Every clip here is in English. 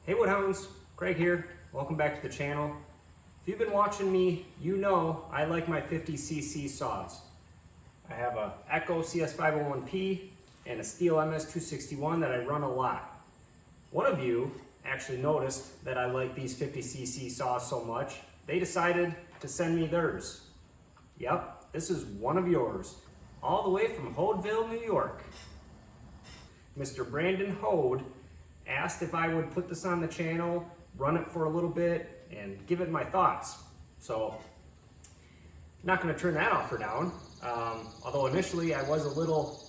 Hey Woodhounds, Craig here. Welcome back to the channel. If you've been watching me, you know I like my 50cc saws. I have a Echo CS501P and a Steel MS261 that I run a lot. One of you actually noticed that I like these 50cc saws so much, they decided to send me theirs. Yep, this is one of yours, all the way from Hodeville, New York. Mr. Brandon Hode asked if I would put this on the channel, run it for a little bit, and give it my thoughts. So, not gonna turn that offer down. Although initially I was a little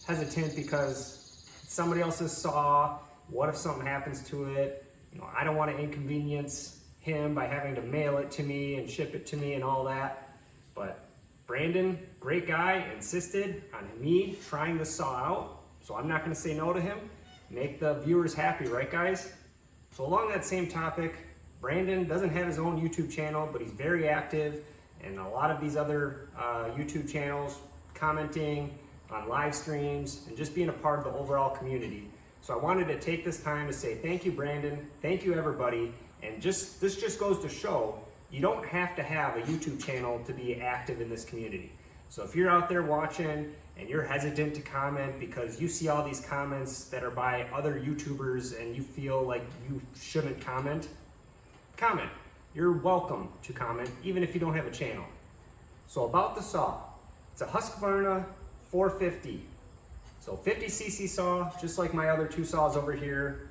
hesitant because it's somebody else's saw. What if something happens to it? You know, I don't want to inconvenience him by having to mail it to me and ship it to me and all that. But Brandon, great guy, insisted on me trying the saw out. So I'm not gonna say no to him. Make the viewers happy, right guys? So along that same topic, Brandon doesn't have his own YouTube channel, but he's very active in a lot of these other YouTube channels, commenting on live streams, and just being a part of the overall community. So I wanted to take this time to say thank you, Brandon, thank you everybody, and this just goes to show you don't have to have a YouTube channel to be active in this community. So if you're out there watching and you're hesitant to comment because you see all these comments that are by other YouTubers and you feel like you shouldn't comment, comment. You're welcome to comment, even if you don't have a channel. So about the saw, it's a Husqvarna 450. So 50cc saw, just like my other two saws over here.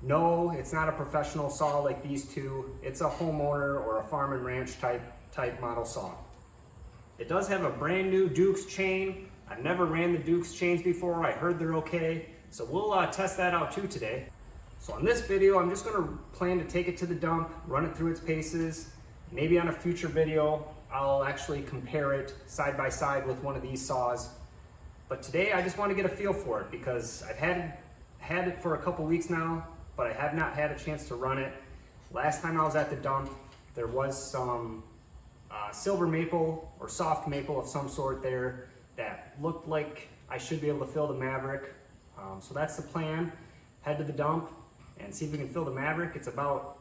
No, it's not a professional saw like these two. It's a homeowner or a farm and ranch type model saw. It does have a brand new Dukes chain. I've never ran the Dukes chains before. I heard they're okay. So we'll test that out too today. So on this video, I'm just gonna plan to take it to the dump, run it through its paces. Maybe on a future video, I'll actually compare it side by side with one of these saws. But today I just want to get a feel for it because I've had it for a couple weeks now, but I have not had a chance to run it. Last time I was at the dump, there was some silver maple or soft maple of some sort there that looked like I should be able to fill the Maverick. So that's the plan. Head to the dump and see if we can fill the Maverick. It's about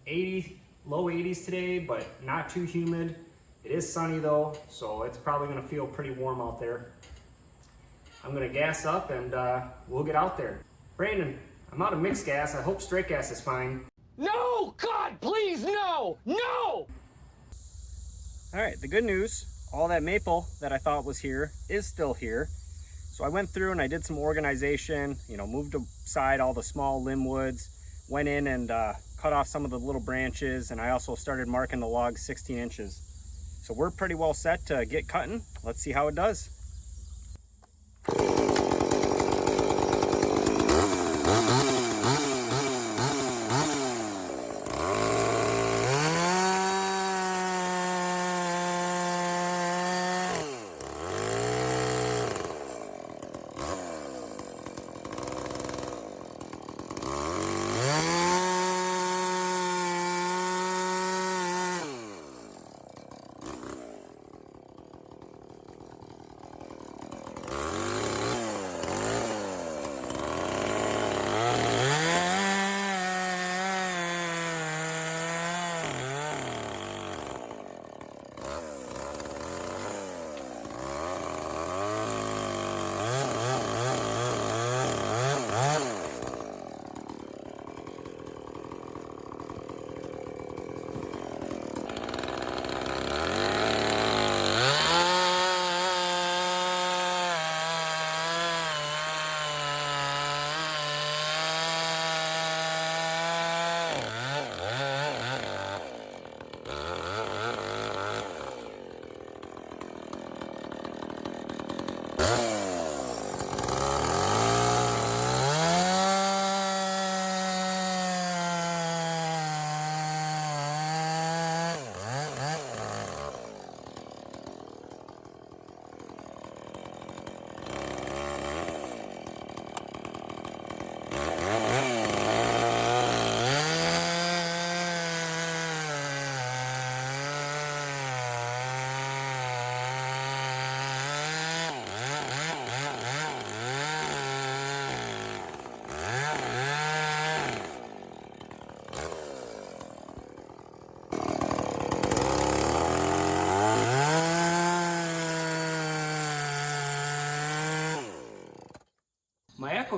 80, low 80s today, but not too humid. It is sunny though, so it's probably gonna feel pretty warm out there. I'm gonna gas up and we'll get out there. Brandon, I'm out of mixed gas. I hope straight gas is fine. No! God, please, no! No! All right, the good news, all that maple that I thought was here is still here. So I went through and I did some organization, you know, moved aside all the small limb woods, went in and cut off some of the little branches, and I also started marking the logs 16 inches. So we're pretty well set to get cutting. Let's see how it does.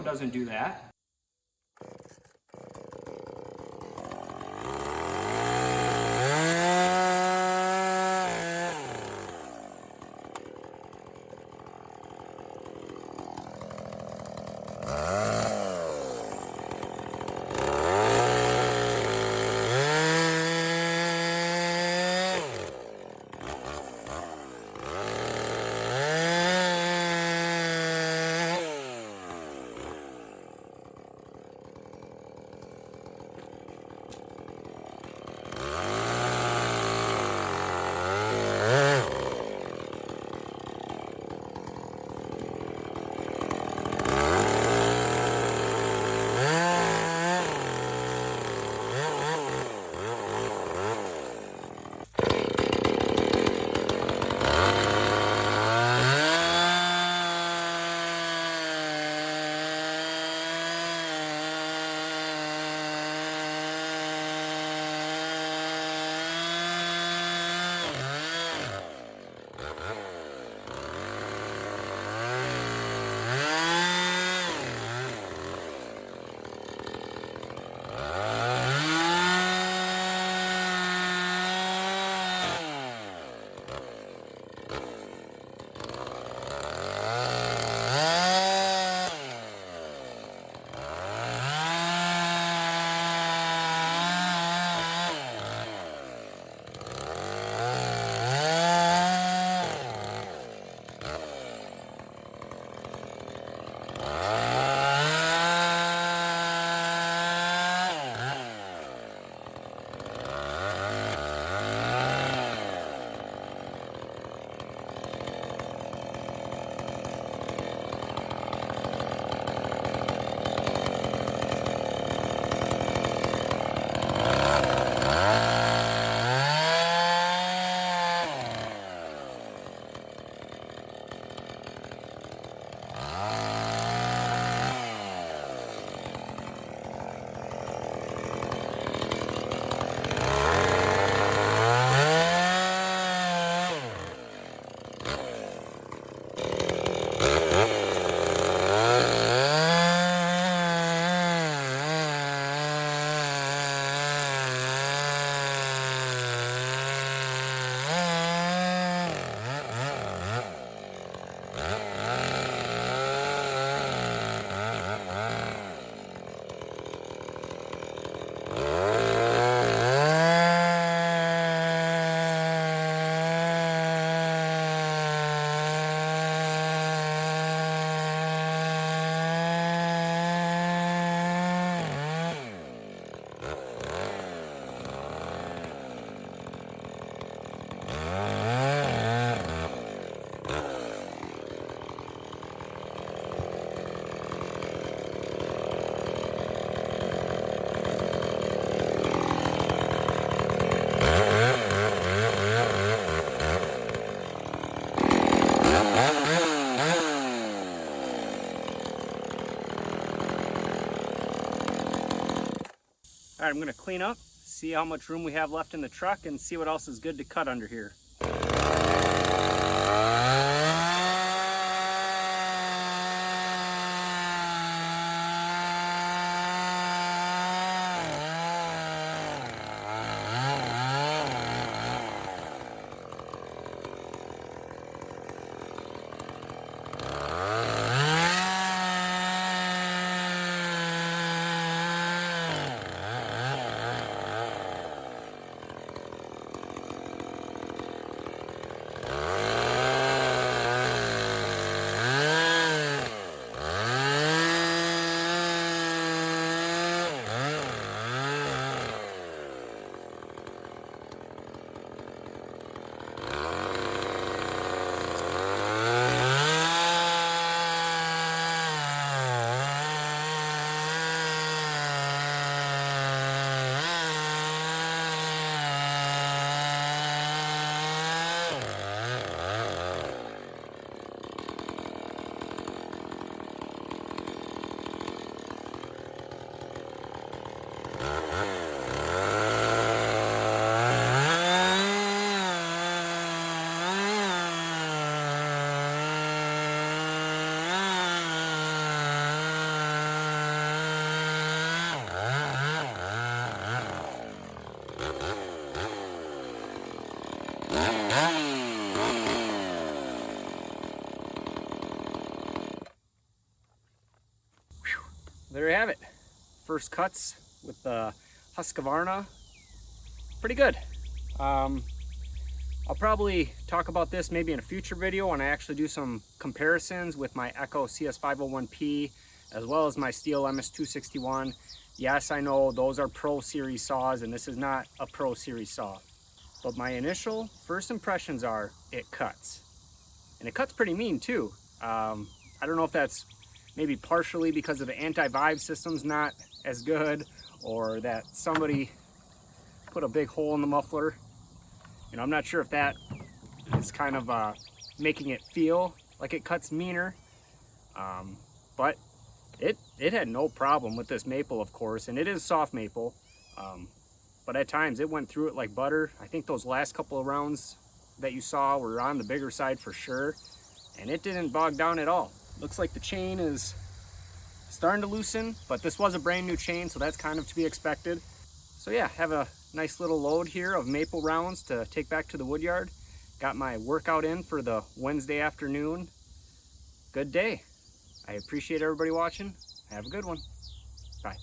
Echo doesn't do that. All right, I'm gonna clean up, see how much room we have left in the truck, and see what else is good to cut under here. first cuts with the Husqvarna. Pretty good. I'll probably talk about this maybe in a future video when I actually do some comparisons with my Echo CS501P as well as my Steel MS261. Yes, I know those are Pro Series saws and this is not a Pro Series saw. But my initial first impressions are it cuts. And it cuts pretty mean too. I don't know if that's maybe partially because of the anti-vibe system's not as good, or that somebody put a big hole in the muffler. You know, I'm not sure if that is kind of making it feel like it cuts meaner. But it had no problem with this maple, of course, and it is soft maple. But at times it went through it like butter. I think those last couple of rounds that you saw were on the bigger side for sure, and it didn't bog down at all. Looks like the chain is starting to loosen, but this was a brand new chain, so that's kind of to be expected. So yeah, have a nice little load here of maple rounds to take back to the wood yard. Got my workout in for the Wednesday afternoon. Good day. I appreciate everybody watching. Have a good one. Bye.